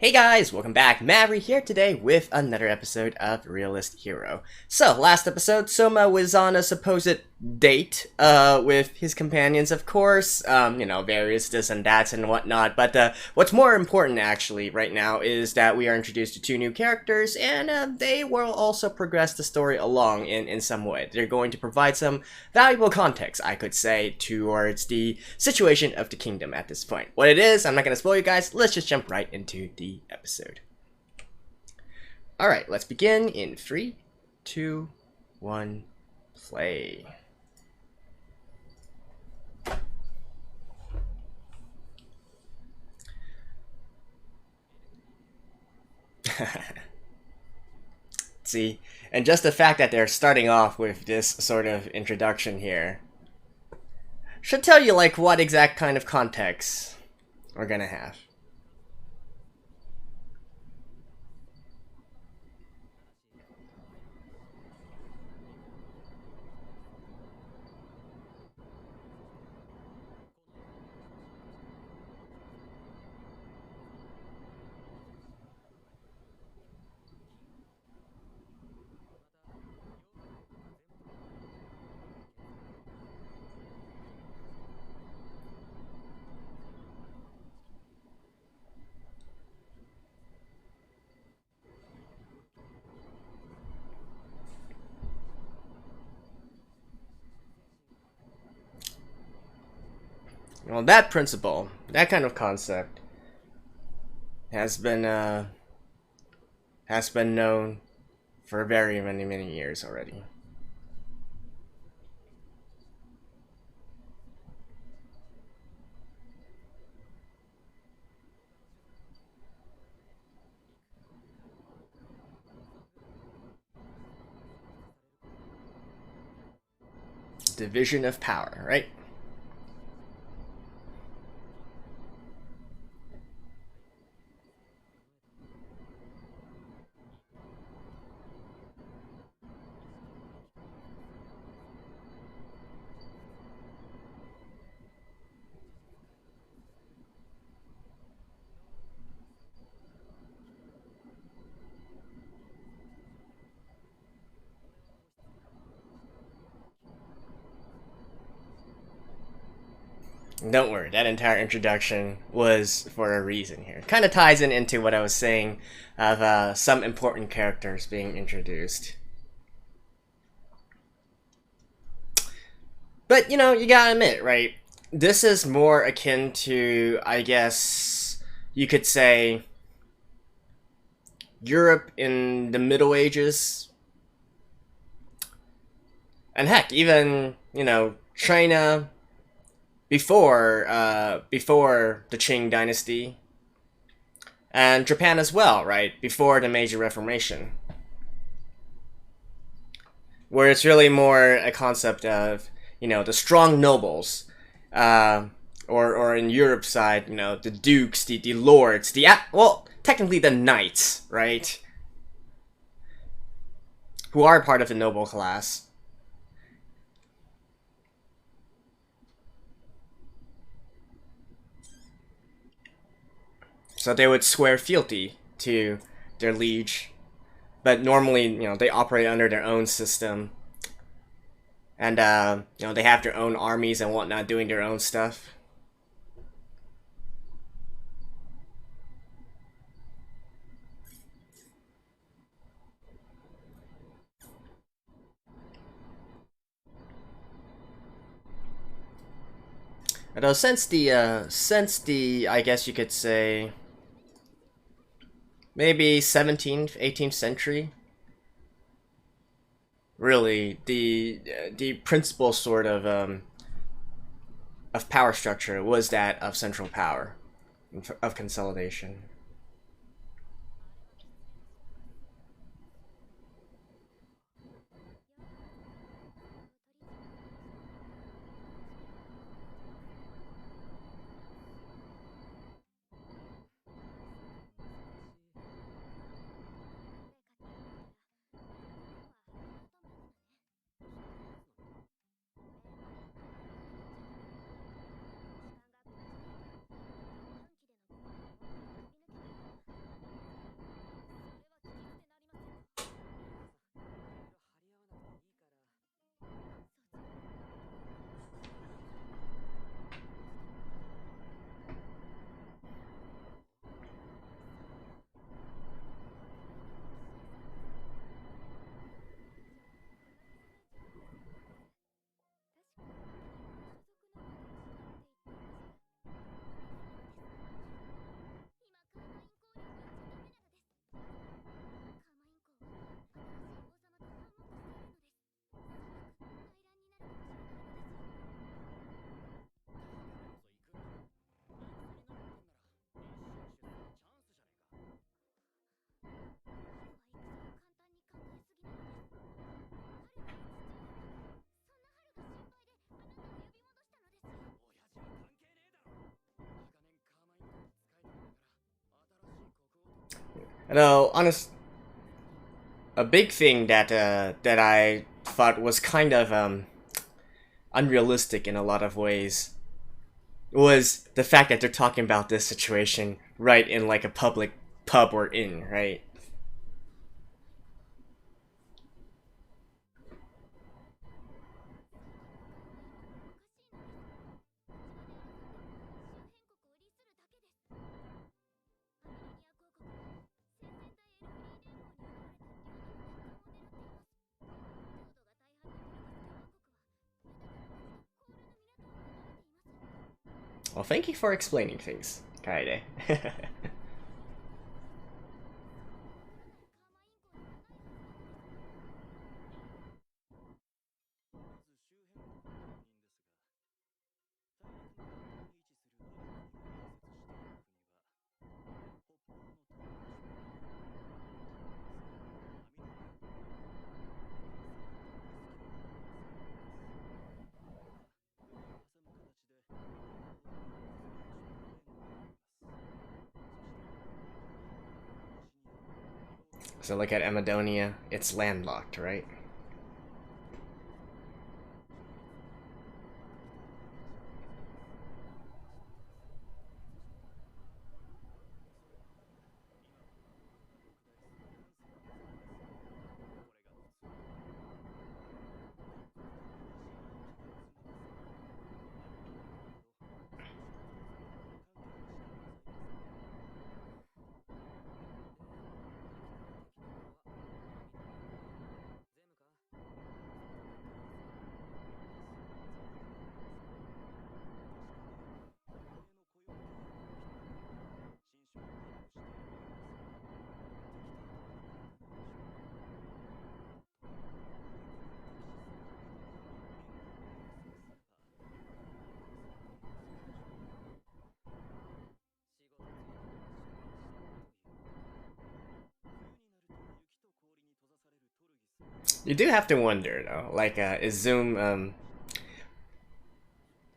Hey guys, welcome back. Mavri here today with another episode of Realist Hero. So, last episode, Souma was on a supposed date, with his companions, of course, various this and that and whatnot, but, what's more important, actually, right now, is that we are introduced to two new characters, and, they will also progress the story along in some way. They're going to provide some valuable context, I could say, towards the situation of the kingdom at this point. What it is, I'm not gonna spoil you guys, let's just jump right into the episode. Alright, let's begin in 3, 2, 1, play. See, and just the fact that they're starting off with this sort of introduction here should tell you, like, what exact kind of context we're gonna have. Well, that principle, that kind of concept, has been known for very many years already. Division of power, right? Don't worry, that entire introduction was for a reason here. Kind of ties into what I was saying of some important characters being introduced. But, you gotta admit, right? This is more akin to, I guess, you could say, Europe in the Middle Ages. And heck, even, China before the Qing dynasty, and Japan as well, right, before the Meiji Reformation, where it's really more a concept of the strong nobles, or in Europe's side, the dukes, the lords, technically the knights, right, who are part of the noble class. So they would swear fealty to their liege, but normally, they operate under their own system, and they have their own armies and whatnot, doing their own stuff. Although since the I guess you could say maybe 17th, 18th century, really the principal sort of power structure was that of central power, of consolidation. No, honest, a big thing that I thought was kind of unrealistic in a lot of ways was the fact that they're talking about this situation right in like a public pub or inn, right? Well, thank you for explaining things, Kaede. So look at Amadonia, it's landlocked, right? You do have to wonder though, like, is Zoom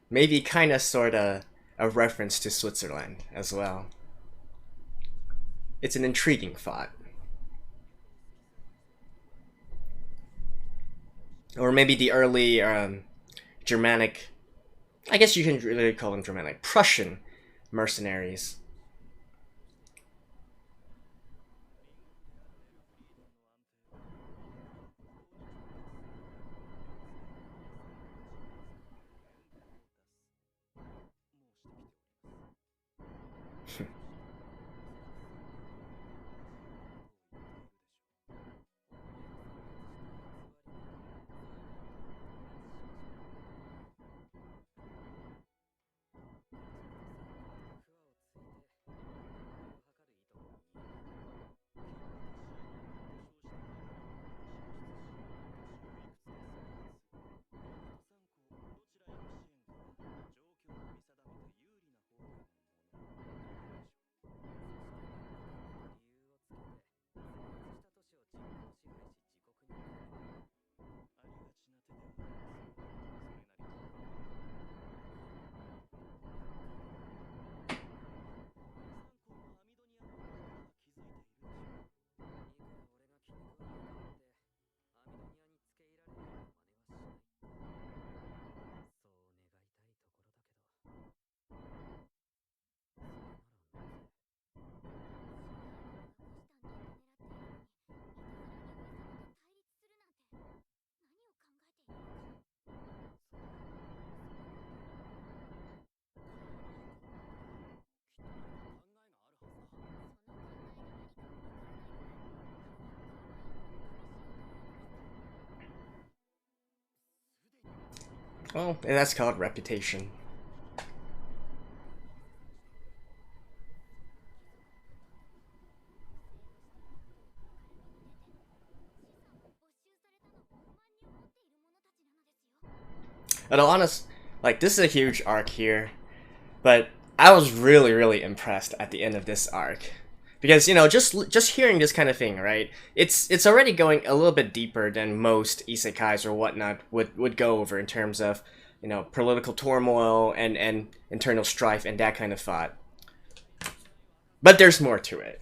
maybe kind of sort of a reference to Switzerland as well? It's an intriguing thought. Or maybe the early Germanic, I guess you can really call them Germanic, Prussian mercenaries. Well, and that's called reputation. And honest, like, this is a huge arc here, but I was really impressed at the end of this arc. Because, you know, just hearing this kind of thing, right? It's already going a little bit deeper than most isekais or whatnot would go over in terms of, you know, political turmoil and internal strife and that kind of thought. But there's more to it.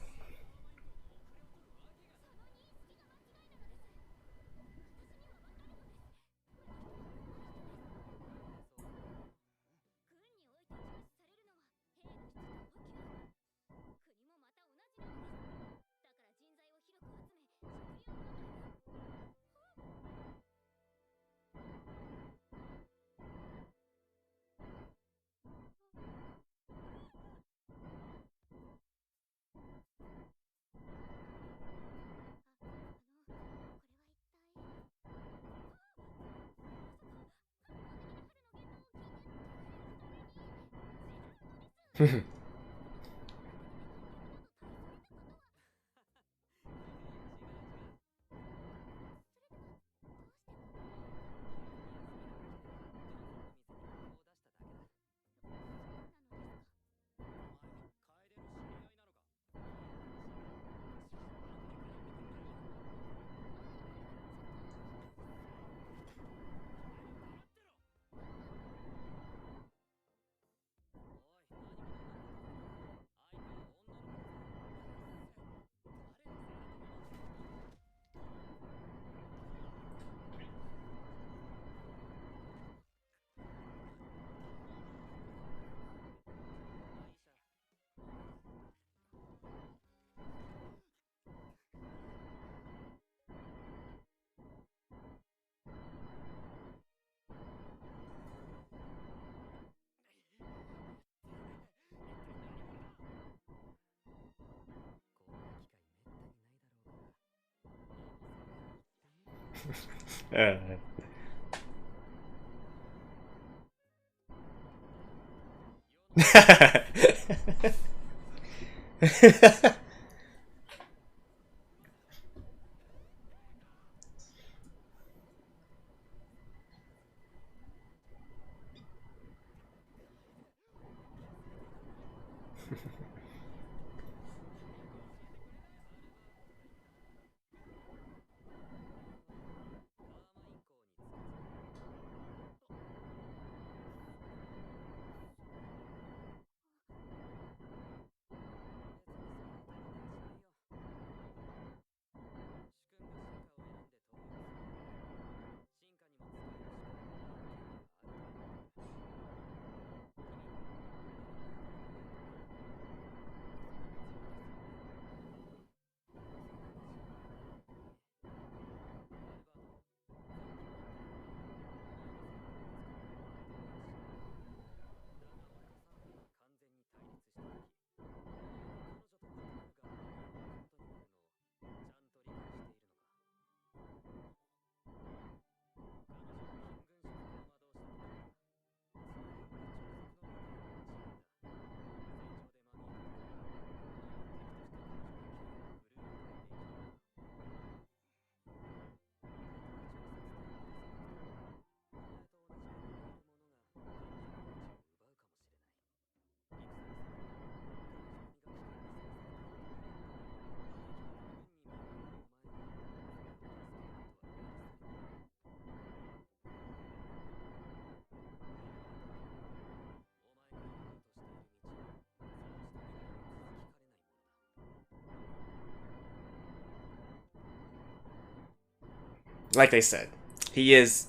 Like I said, he is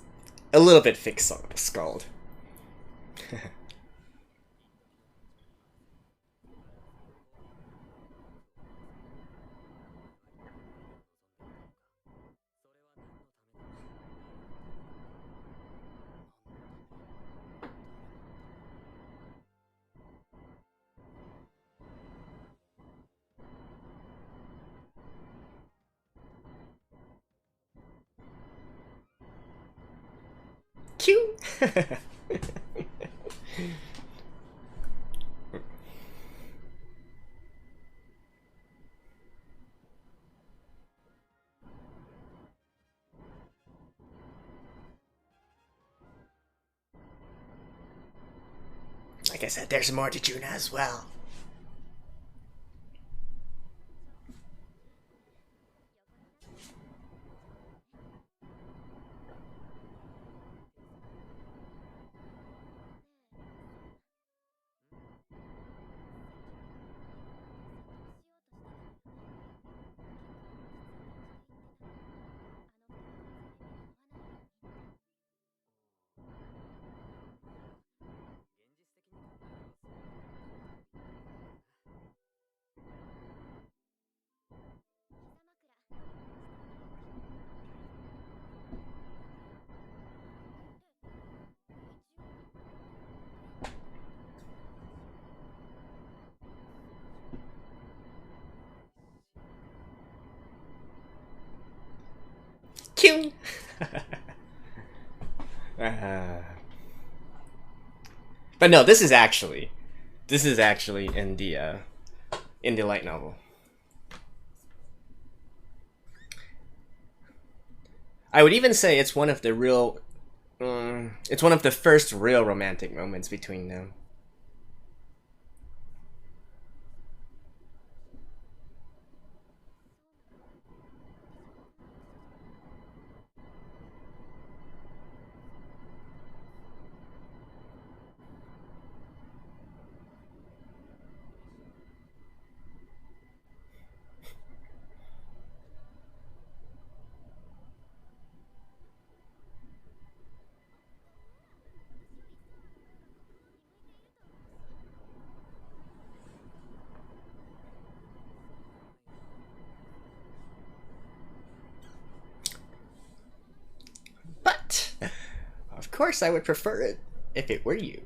a little bit thick-skulled. Cute. Like I said, there's more to Juna as well. Cute. But no, this is actually This is actually in the light novel. I would even say it's one of the real, it's one of the first real romantic moments between them. But, of course, I would prefer it if it were you.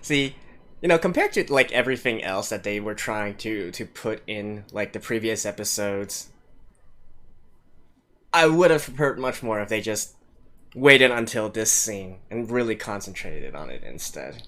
See, you know, compared to like everything else that they were trying to put in like the previous episodes, I would have preferred much more if they just waited until this scene and really concentrated on it instead.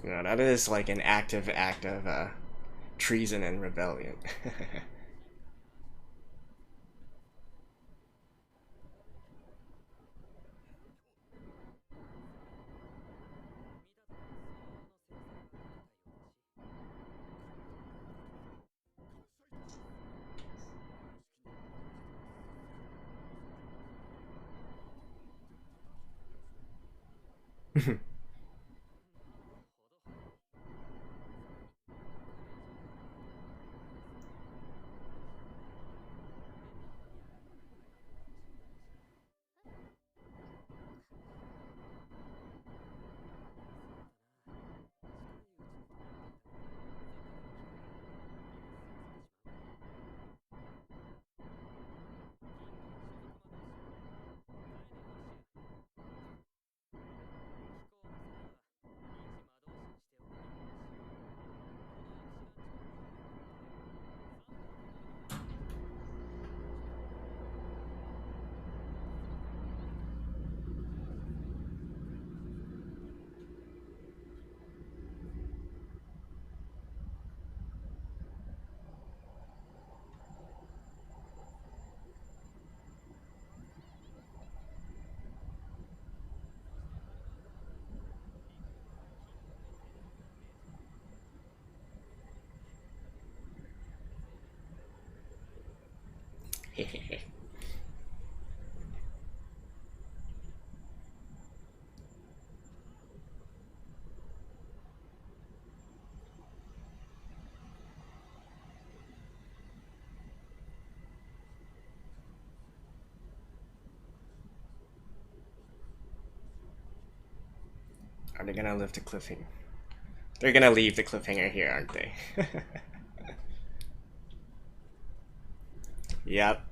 Yeah, that is like an active act of treason and rebellion. Are they gonna lift the cliffhanger? They're gonna leave the cliffhanger here, aren't they? Yep.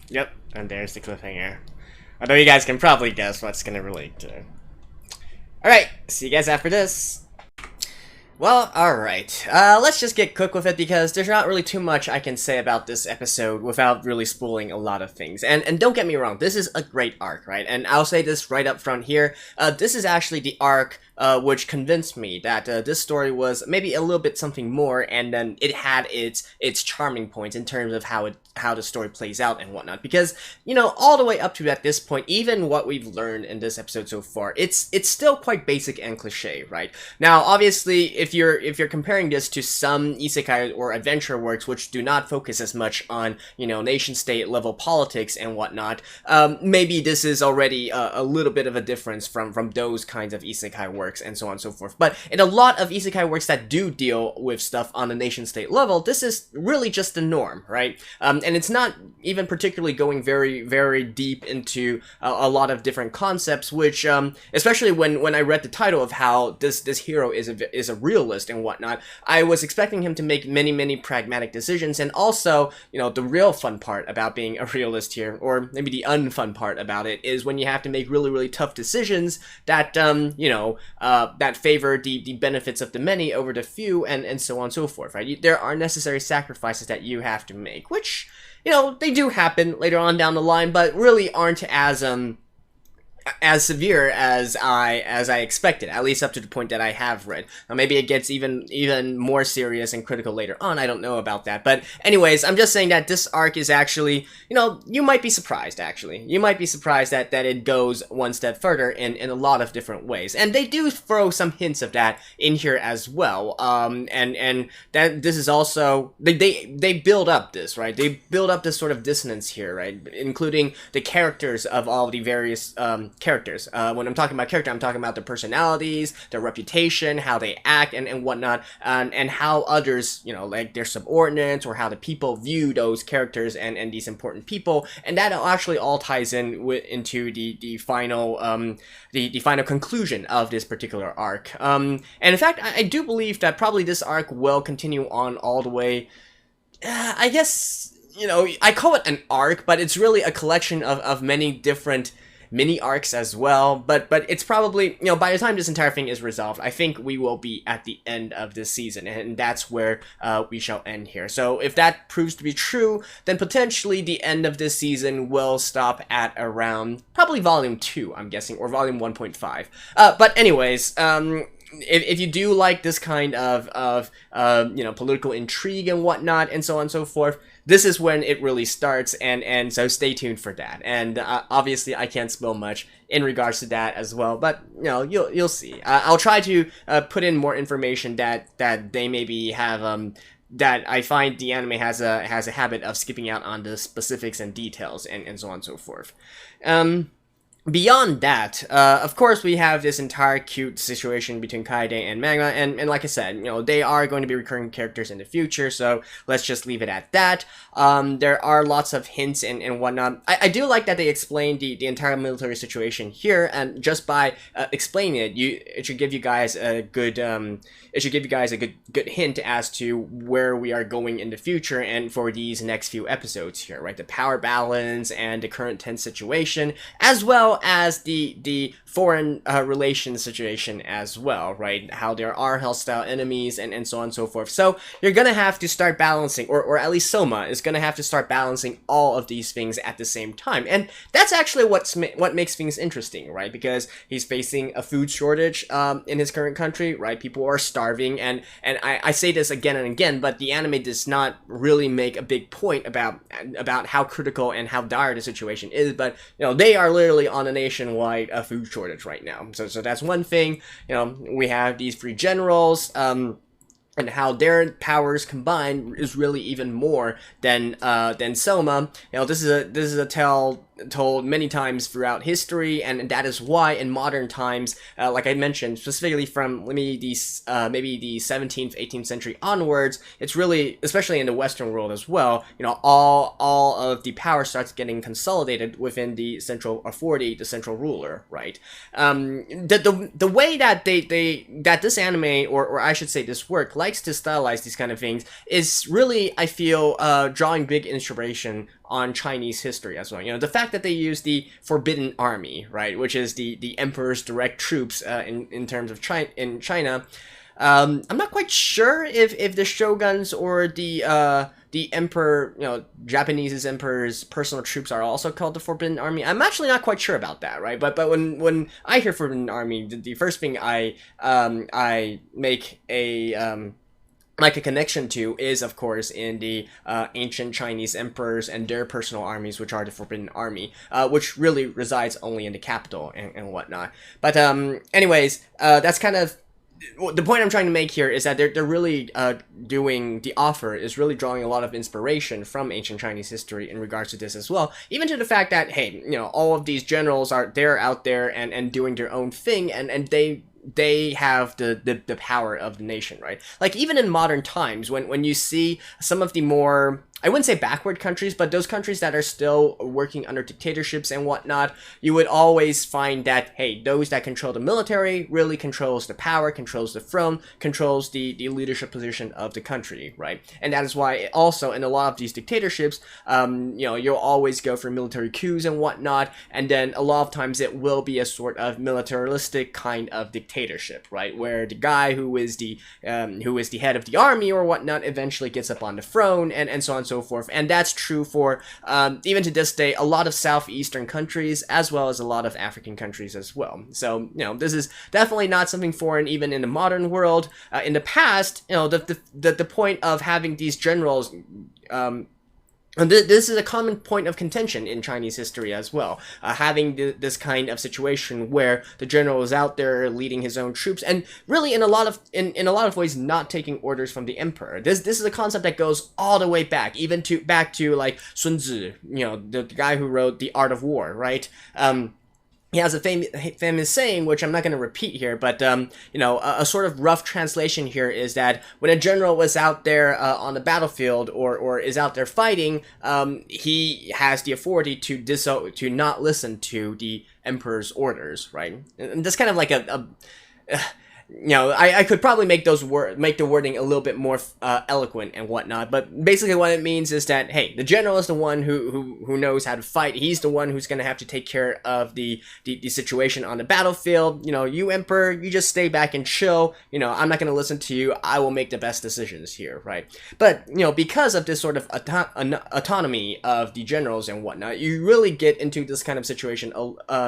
Yep, and there's the cliffhanger. Although you guys can probably guess what's gonna relate to. Alright, see you guys after this. Well, alright. Let's just get quick with it because there's not really too much I can say about this episode without really spoiling a lot of things. And don't get me wrong, this is a great arc, right? And I'll say this right up front here. This is actually the arc which convinced me that this story was maybe a little bit something more, and then it had its charming points in terms of how the story plays out and whatnot. Because, you know, all the way up to at this point, even what we've learned in this episode so far, it's still quite basic and cliche, right? Now, obviously, if you're comparing this to some isekai or adventure works which do not focus as much on, you know, nation-state level politics and whatnot, maybe this is already a little bit of a difference from those kinds of isekai works and so on and so forth. But in a lot of isekai works that do deal with stuff on the nation-state level, this is really just the norm, right? And it's not even particularly going very, very deep into a lot of different concepts, which, especially when I read the title of how this hero is a realist and whatnot, I was expecting him to make many, many pragmatic decisions, and also, you know, the real fun part about being a realist here, or maybe the unfun part about it, is when you have to make really, really tough decisions that, you know, that favor the benefits of the many over the few, and so on and so forth, right? There are necessary sacrifices that you have to make, which, you know, they do happen later on down the line, but really aren't as severe as I expected, at least up to the point that I have read. Now, maybe it gets even more serious and critical later on, I don't know about that. But anyways, I'm just saying that this arc is actually, you know, you might be surprised, actually. You might be surprised that it goes one step further in a lot of different ways. And they do throw some hints of that in here as well. And that this is also, they build up this, right? They build up this sort of dissonance here, right? Including the characters of all the various, characters. When I'm talking about character, I'm talking about their personalities, their reputation, how they act, and whatnot, and how others, you know, like their subordinates, or how the people view those characters and these important people, and that actually all ties into the final the final conclusion of this particular arc. And in fact, I do believe that probably this arc will continue on all the way. I guess, you know, I call it an arc, but it's really a collection of many different mini arcs as well, but it's probably, you know, by the time this entire thing is resolved, I think we will be at the end of this season, and that's where we shall end here. So if that proves to be true, then potentially the end of this season will stop at around probably volume 2, I'm guessing, or volume 1.5. But anyways, if you do like this kind of you know, political intrigue and whatnot, and so on and so forth, this is when it really starts, and so stay tuned for that. And obviously, I can't spill much in regards to that as well, but you know, you'll see. I'll try to put in more information that they maybe have. That I find the anime has a habit of skipping out on the specifics and details, and so on and so forth. Beyond that, of course, we have this entire cute situation between Kaede and Magma, and like I said, you know, they are going to be recurring characters in the future, so let's just leave it at that. There are lots of hints and whatnot. I do like that they explained the entire military situation here, and just by explaining it, it should give you guys a good good hint as to where we are going in the future and for these next few episodes here, right? The power balance and the current tense situation, as well as the foreign relations situation as well, right? How there are hostile enemies and so on and so forth. So you're gonna have to start balancing, or at least Souma is gonna have to start balancing all of these things at the same time. And that's actually what makes things interesting, right? Because he's facing a food shortage in his current country, right? People are starving, and I say this again and again, but the anime does not really make a big point about how critical and how dire the situation is, but you know, they are literally on a nationwide food shortage right now. So that's one thing. You know, we have these three generals. and how their powers combined is really even more than Souma. You know, this is a tale told many times throughout history, and that is why in modern times, like I mentioned, specifically from maybe the 17th, 18th century onwards, it's really, especially in the Western world as well, you know, all of the power starts getting consolidated within the central authority, the central ruler, right? The way that that this anime, or I should say this work, likes to stylize these kind of things is really, I feel, drawing big inspiration on Chinese history as well. You know, the fact that they use the Forbidden Army, right, which is the emperor's direct troops in terms of China. I'm not quite sure if the shoguns or the emperor, you know, Japanese emperor's personal troops are also called the Forbidden Army. I'm actually not quite sure about that, right? But when I hear Forbidden Army, the first thing I make a connection to is, of course, in the ancient Chinese emperors and their personal armies, which are the Forbidden Army, which really resides only in the capital and whatnot. But anyways, that's kind of the point I'm trying to make here, is that they're really doing, the author is really drawing a lot of inspiration from ancient Chinese history in regards to this as well, even to the fact that, hey, you know, all of these generals they're out there and doing their own thing, and they have the power of the nation, right? Like, even in modern times, when you see some of the more, I wouldn't say backward countries, but those countries that are still working under dictatorships and whatnot, you would always find that, hey, those that control the military really controls the power, controls the throne, controls the leadership position of the country, right? And that is why also in a lot of these dictatorships, you know, you'll always go for military coups and whatnot, and then a lot of times it will be a sort of militaristic kind of dictatorship, right? Where the guy who is the head of the army or whatnot eventually gets up on the throne, and so on and so forth. And that's true for, even to this day, a lot of southeastern countries, as well as a lot of African countries as well. So, you know, this is definitely not something foreign even in the modern world. In the past, you know, the point of having these generals, and this is a common point of contention in Chinese history as well, having this kind of situation where the general is out there leading his own troops, and really in a lot of ways not taking orders from the emperor. This is a concept that goes all the way back, even back to like Sun Tzu, you know, the guy who wrote The Art of War, right? He has a famous saying, which I'm not going to repeat here, but, you know, a sort of rough translation here is that when a general was out there on the battlefield or is out there fighting, he has the authority to not listen to the emperor's orders, right? And that's kind of like you know, I could probably make the wording a little bit more eloquent and whatnot, but basically what it means is that, hey, the general is the one who knows how to fight. He's the one who's going to have to take care of the situation on the battlefield. You know, you emperor, you just stay back and chill. You know, I'm not going to listen to you. I will make the best decisions here, right? But, you know, because of this sort of autonomy of the generals and whatnot, you really get into this kind of situation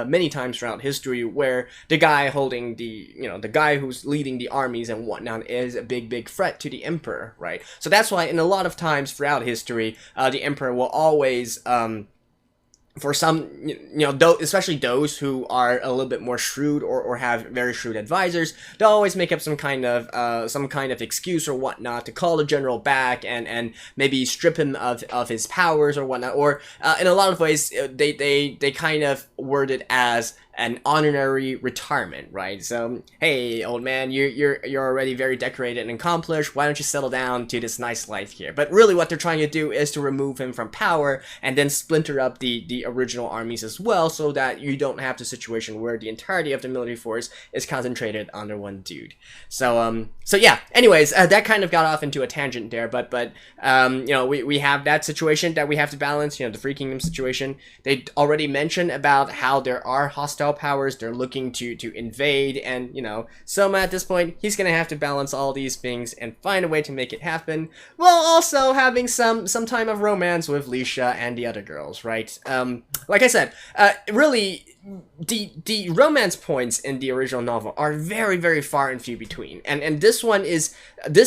many times throughout history, where the guy holding the guy who's leading the armies and whatnot is a big threat to the emperor, right? So that's why in a lot of times throughout history, the emperor will always, for some, you know, especially those who are a little bit more shrewd or have very shrewd advisors, they'll always make up some kind of excuse or whatnot to call the general back and maybe strip him of his powers or whatnot. Or in a lot of ways, they kind of word it as an honorary retirement, right? So, hey, old man, you're already very decorated and accomplished. Why don't you settle down to this nice life here? But really, what they're trying to do is to remove him from power and then splinter up the original armies as well, so that you don't have the situation where the entirety of the military force is concentrated under one dude. So yeah. Anyways, that kind of got off into a tangent there, but you know, we have that situation that we have to balance. You know, the Free Kingdom situation. They already mentioned about how there are hostile powers, they're looking to invade, and, you know, Souma at this point, he's gonna have to balance all these things and find a way to make it happen, while also having some time of romance with Yuusha and the other girls, right? Like I said, really, the romance points in the original novel are very far and few between, and this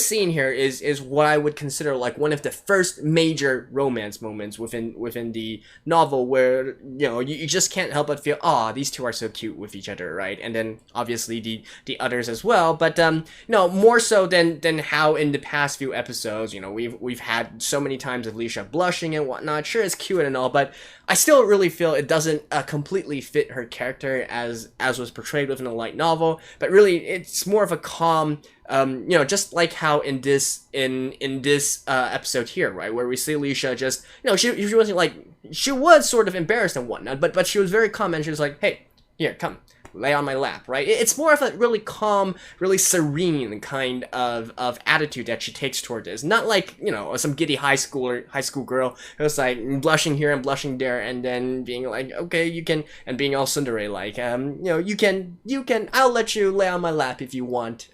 scene here is what I would consider like one of the first major romance moments within the novel, where, you know, you just can't help but feel, these two are are so cute with each other, right? And then obviously the others as well. But no, more so than how in the past few episodes, you know, we've had so many times of Yuusha blushing and whatnot. Sure, it's cute and all, but I still really feel it doesn't completely fit her character as was portrayed within a light novel. But really, it's more of a calm. You know, just like how in this episode here, right, where we see Yuusha just, you know, she wasn't like, she was sort of embarrassed and whatnot, but she was very calm and she was like, hey, here, come, lay on my lap, right? It's more of a really calm, really serene kind of attitude that she takes toward this. Not like, you know, some giddy high school girl who's like blushing here and blushing there, and then being like, okay, you can, and being all tsundere like, you know, you can, I'll let you lay on my lap if you want,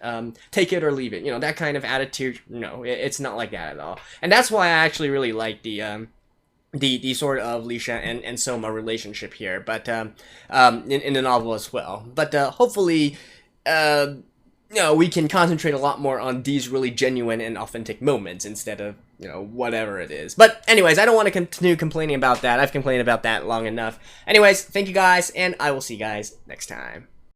take it or leave it, you know, that kind of attitude. No, it's not like that at all. And that's why I actually really like the sort of Yuusha and Souma relationship here, but in the novel as well. But hopefully, you know, we can concentrate a lot more on these really genuine and authentic moments instead of, you know, whatever it is. But anyways, I don't want to continue complaining about that. I've complained about that long enough. Anyways, thank you guys, and I will see you guys next time.